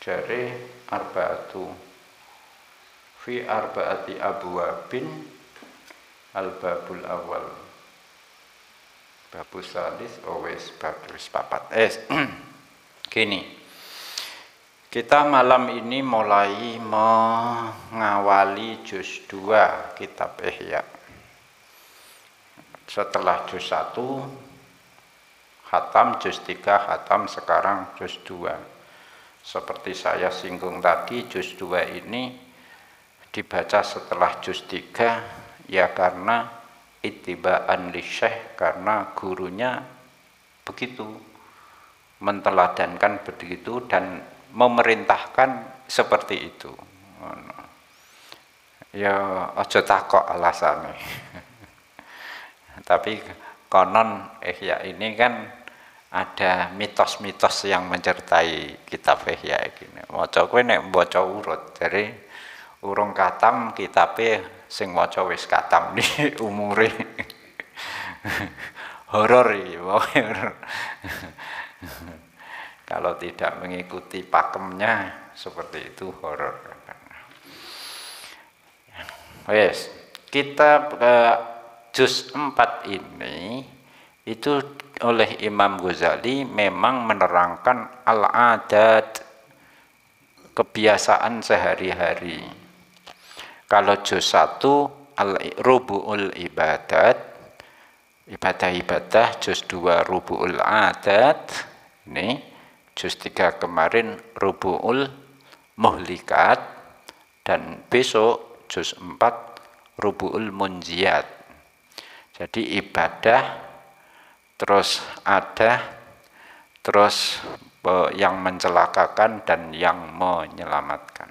Dari arba'atu fi arba'ati abwabin al-babul awal babus salis wis babus papat gini, kita malam ini mulai mengawali juz 2 kitab Ihya. Setelah juz 1 khatam, juz 3 khatam, sekarang juz 2. Seperti saya singgung tadi, juz 2 ini dibaca setelah juz 3 ya karena ittiba'an li syekh, karena gurunya begitu menteladankan begitu dan memerintahkan seperti itu. Ya aja takok alasane. Tapi konon Ihya ini kan ada mitos-mitos yang menyertai kitab Ihya ini. Maca kowe nek maca urut, jadi urung katam kitabe sing maca wis katam nih umure. Horor iki, horor. Kalau tidak mengikuti pakemnya seperti itu horor. Wes, kitab juz 4 ini itu oleh Imam Ghazali memang menerangkan al-adat, kebiasaan sehari-hari. Kalau juz 1 al-rubu'ul ibadat, ibadah-ibadah, juz 2 rubu'ul adat, ini juz 3 kemarin rubu'ul muhlikat, dan besok juz 4 rubu'ul munjiyat. Jadi ibadah, terus ada, terus yang mencelakakan dan yang menyelamatkan.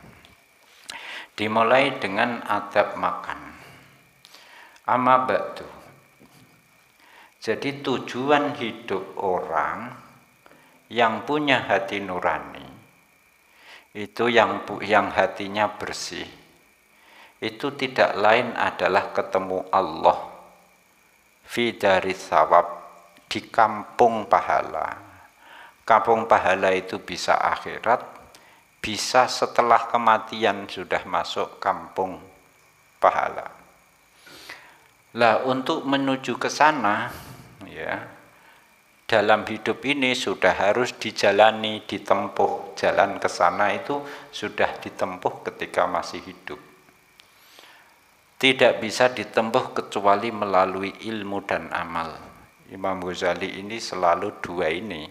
Dimulai dengan adab makan. Amma ba'du. Jadi tujuan hidup orang yang punya hati nurani, itu yang hatinya bersih, itu tidak lain adalah ketemu Allah fi daris sawab, di kampung pahala. Kampung pahala itu bisa akhirat, bisa setelah kematian sudah masuk kampung pahala. Lah untuk menuju ke sana ya, dalam hidup ini sudah harus dijalani, ditempuh. Jalan ke sana itu sudah ditempuh ketika masih hidup. Tidak bisa ditempuh kecuali melalui ilmu dan amal. Imam Ghazali ini selalu dua ini,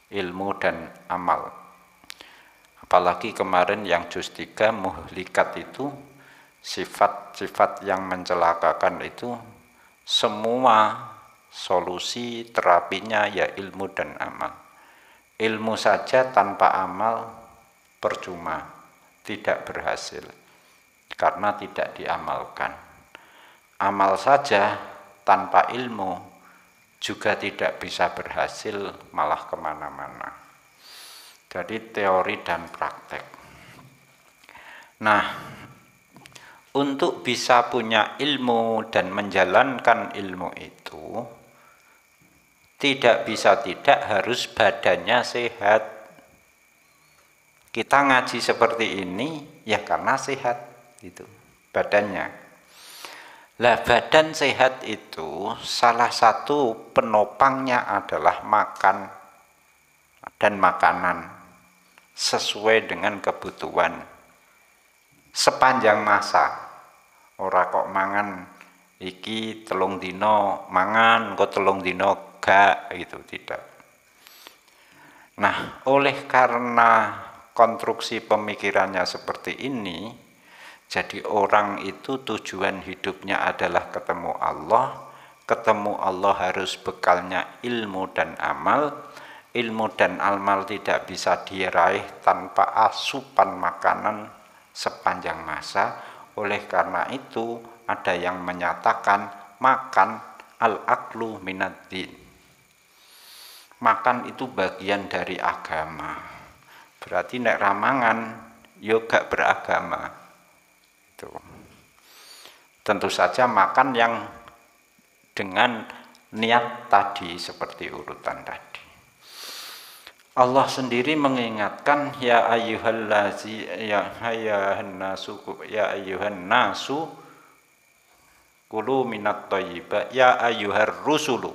ilmu dan amal. Apalagi kemarin yang juz 3 muhlikat itu, sifat-sifat yang mencelakakan itu, semua solusi terapinya ya ilmu dan amal. Ilmu saja tanpa amal percuma, tidak berhasil, karena tidak diamalkan. Amal saja tanpa ilmu juga tidak bisa berhasil, malah kemana-mana. Jadi teori dan praktek. Nah, untuk bisa punya ilmu dan menjalankan ilmu itu, tidak bisa tidak harus badannya sehat. Kita ngaji seperti ini ya karena sehat itu badannya. Lah badan sehat itu salah satu penopangnya adalah makan dan makanan sesuai dengan kebutuhan sepanjang masa. Ora kok mangan iki telung dino mangan, kok telung dino gak, gitu, tidak. Nah, oleh karena konstruksi pemikirannya seperti ini, jadi orang itu tujuan hidupnya adalah ketemu Allah. Ketemu Allah harus bekalnya ilmu dan amal. Ilmu dan amal tidak bisa diraih tanpa asupan makanan sepanjang masa. Oleh karena itu ada yang menyatakan makan al-aklu minad-din. Makan itu bagian dari agama. Berarti nek ramangan yo gak beragama. Tentu saja makan yang dengan niat tadi seperti urutan tadi. Allah sendiri mengingatkan ya ayyuhallazi ya ayyuhan nasu kulu minat thayyibat ya ayyuhar rusulu.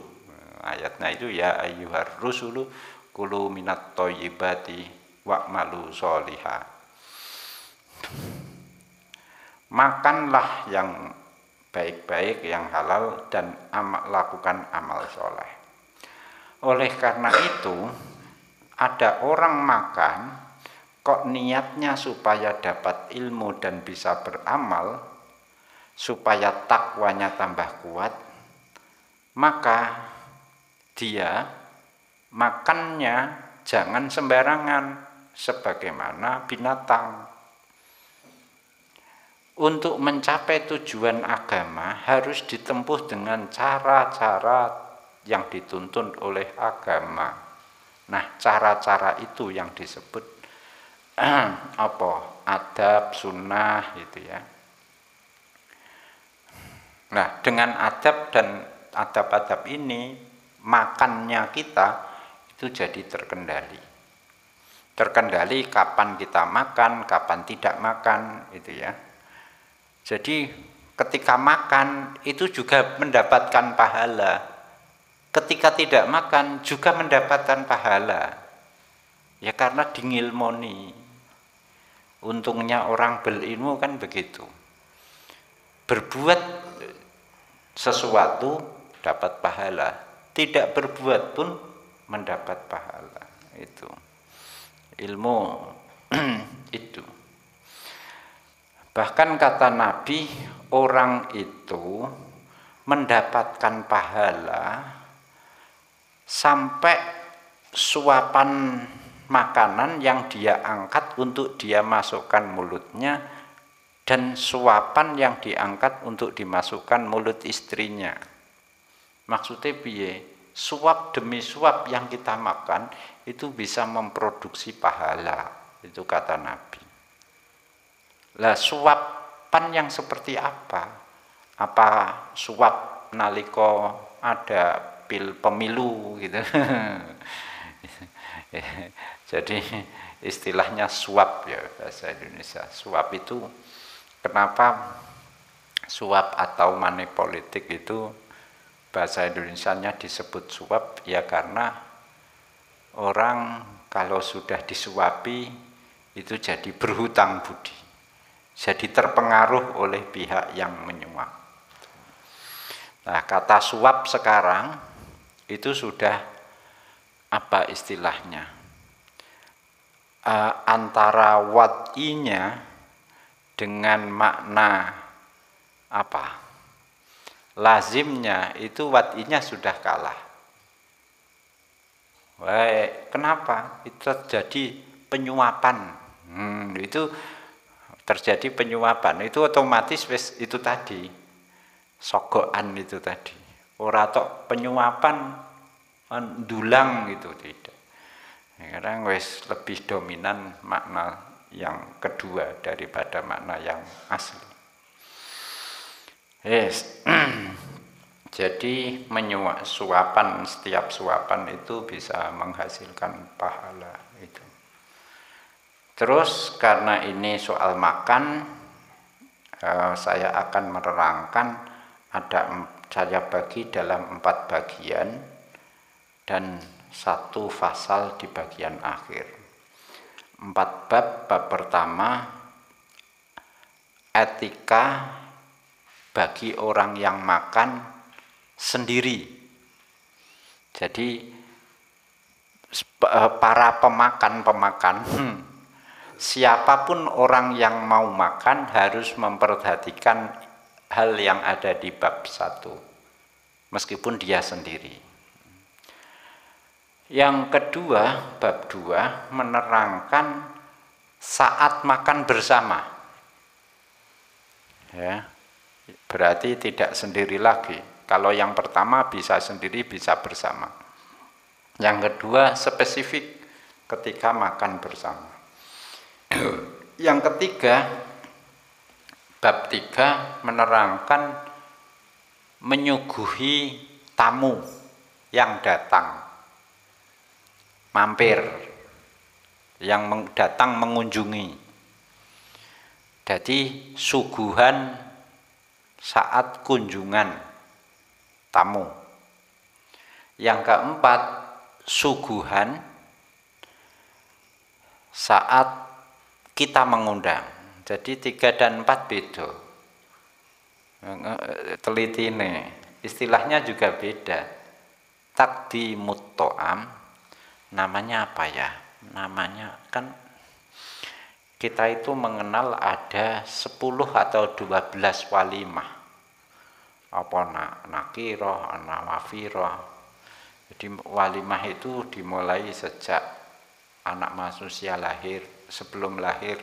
Ayatnya itu ya ayyuhar rusulu kulu minat thayyibati wa'malu sholiha. Makanlah yang baik-baik, yang halal, dan lakukan amal soleh. Oleh karena itu, ada orang makan, kok niatnya supaya dapat ilmu dan bisa beramal, supaya takwanya tambah kuat, maka dia makannya jangan sembarangan, sebagaimana binatang. Untuk mencapai tujuan agama harus ditempuh dengan cara-cara yang dituntun oleh agama. Nah, cara-cara itu yang disebut apa? Adab, sunnah itu ya. Nah, dengan adab dan adab-adab ini, makannya kita itu jadi terkendali. Terkendali kapan kita makan, kapan tidak makan, itu ya. Jadi ketika makan itu juga mendapatkan pahala. Ketika tidak makan juga mendapatkan pahala. Ya karena dingilmoni. Untungnya orang berilmu kan begitu. Berbuat sesuatu dapat pahala. Tidak berbuat pun mendapat pahala. Itu ilmu itu. Bahkan kata Nabi, orang itu mendapatkan pahala sampai suapan makanan yang dia angkat untuk dia masukkan mulutnya dan suapan yang diangkat untuk dimasukkan mulut istrinya. Maksudnya piye? Suap demi suap yang kita makan itu bisa memproduksi pahala. Itu kata Nabi. Lah suapan yang seperti apa? Apa suap nalika ada pemilu gitu. Jadi istilahnya suap ya bahasa Indonesia. Suap itu kenapa suap atau money politik itu bahasa Indonesianya disebut suap ya karena orang kalau sudah disuapi itu jadi berhutang budi. Jadi terpengaruh oleh pihak yang menyuap. Nah, kata suap sekarang itu sudah apa istilahnya? Antara wad'inya dengan makna apa? Lazimnya itu wad'inya sudah kalah. Baik, kenapa? Itu terjadi penyuapan. Itu terjadi penyuapan itu otomatis itu tadi sogokan itu tadi ora tok penyuapan dulang itu tidak. Sekarang wis lebih dominan makna yang kedua daripada makna yang asli. Yes. Jadi suapan, setiap suapan itu bisa menghasilkan pahala itu. Terus karena ini soal makan, saya akan menerangkan saya bagi dalam 4 bagian dan 1 pasal di bagian akhir. 4 bab. Bab pertama etika bagi orang yang makan sendiri. Jadi para pemakan siapapun orang yang mau makan harus memperhatikan hal yang ada di bab 1 meskipun dia sendiri. Yang kedua, bab 2 menerangkan saat makan bersama. Ya, berarti tidak sendiri lagi. Kalau yang pertama bisa sendiri, bisa bersama. Yang kedua spesifik ketika makan bersama. Yang ketiga, bab 3 menerangkan menyuguhi tamu yang datang, mampir yang datang mengunjungi. Jadi suguhan saat kunjungan tamu. Yang keempat, suguhan saat kita mengundang. Jadi 3 dan 4 beda. Teliti nih, istilahnya juga beda. Taqdimut ta'am namanya apa ya? Namanya kan kita itu mengenal ada 10 atau 12 walimah. Apa nakirah, nawafirah. Jadi walimah itu dimulai sejak anak manusia lahir. Sebelum lahir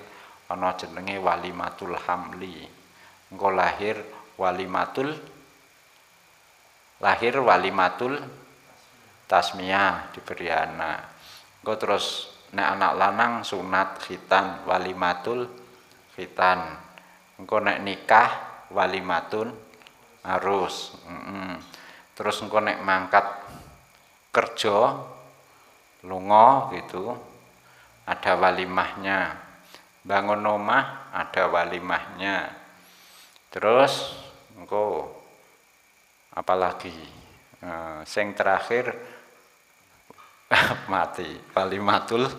ana jenenge walimatul hamli. Engko lahir walimatul tasmiyah, diberi anak. Engko terus nek anak lanang sunat khitan, walimatul khitan. Engko nek nikah walimatun arus. Terus engko nek mangkat kerja lunga gitu ada walimahnya. Bangun omah ada walimahnya. Terus engko apalagi sing terakhir mati, walimatul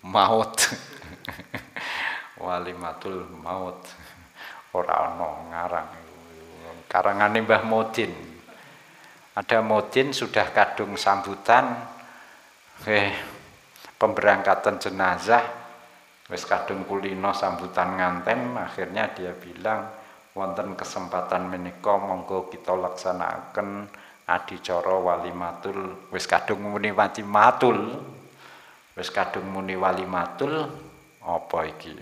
maut. Walimatul maut. Ora ana ngarang. Karangane Mbah Mudin. Ada Mudin sudah kadung sambutan pemberangkatan jenazah, wis kadung kulino sambutan nganten, akhirnya dia bilang wonten kesempatan menika monggo kita laksanaken adicara walimatul, wis kadung muni walimatul, wis kadung muni walimatul apa iki?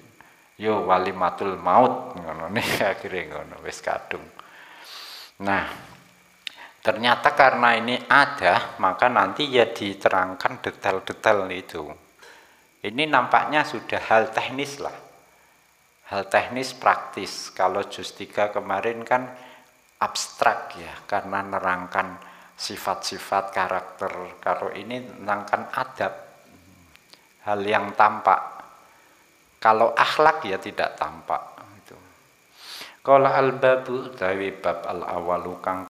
Yo walimatul maut ngono nih akhirnya ngono wis kadung. Nah, ternyata karena ini ada, maka nanti ya diterangkan detail-detail itu. Ini nampaknya sudah hal teknis lah. Hal teknis praktis. Kalau juz 3 kemarin kan abstrak ya, karena nerangkan sifat-sifat karakter. Kalau ini nerangkan adab, hal yang tampak. Kalau akhlak ya tidak tampak. Qala al-babu tawi bab al-awalu kang